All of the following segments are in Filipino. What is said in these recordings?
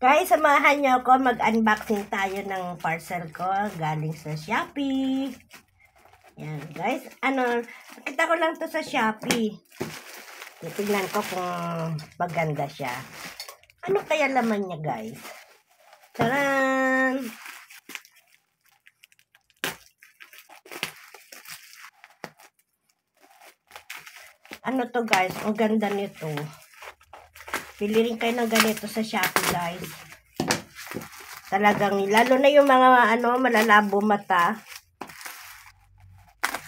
Guys, samahan niyo ako. Mag-unboxing tayo ng parcel ko galing sa Shopee. Yan, guys. Nakita ko lang to sa Shopee. Titignan ko kung maganda siya. Ano kaya laman niya, guys? Taran! Ano to, guys? Ang ganda nito. Pili rin kayo ng ganito sa Shopee, guys. Talagang, lalo na yung mga, malalabo mata.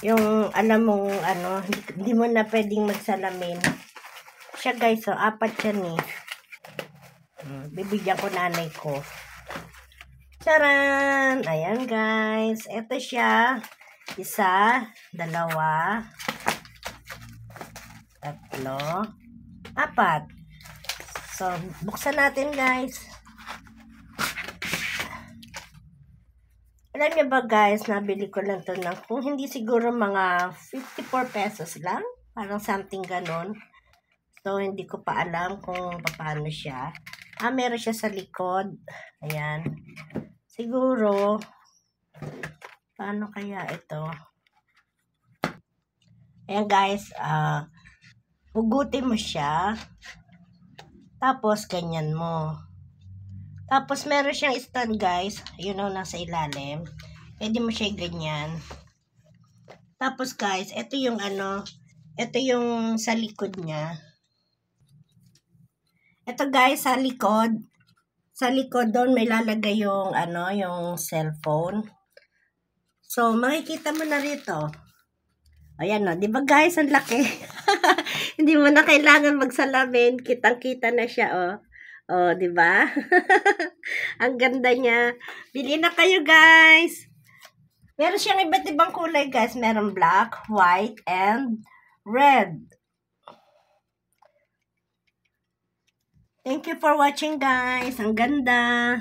Yung, alam mong, hindi mo na pwedeng magsalamin. Siya, guys, so, 4 yan eh. Bibigyan ko nanay ko. Charan! Ayan, guys. Ito siya. 1, 2, 3, 4. So, buksan natin, guys. Alam niyo ba, guys, nabili ko lang to ng kung hindi siguro mga 54 pesos lang. Parang something ganon. So, hindi ko pa alam kung paano siya. Meron siya sa likod. Ayan. Siguro, paano kaya ito? Ayan, guys. Hugutin mo siya. Tapos, ganyan mo. Tapos, meron siyang stand, guys. Yun o, nasa ilalim. Pwede mo siya ganyan. Tapos, guys, ito yung ito yung sa likod niya. Ito, guys, sa likod. Sa likod doon, may lalagay yung, yung cellphone. So, makikita mo na rito. Ayan o, di ba, guys, ang laki. Hindi mo na kailangan magsalamin. Kitang-kita na siya, oh. Oh, di ba? Ang ganda niya. Bili na kayo, guys. Meron siyang iba't ibang kulay, guys. Meron black, white, and red. Thank you for watching, guys. Ang ganda.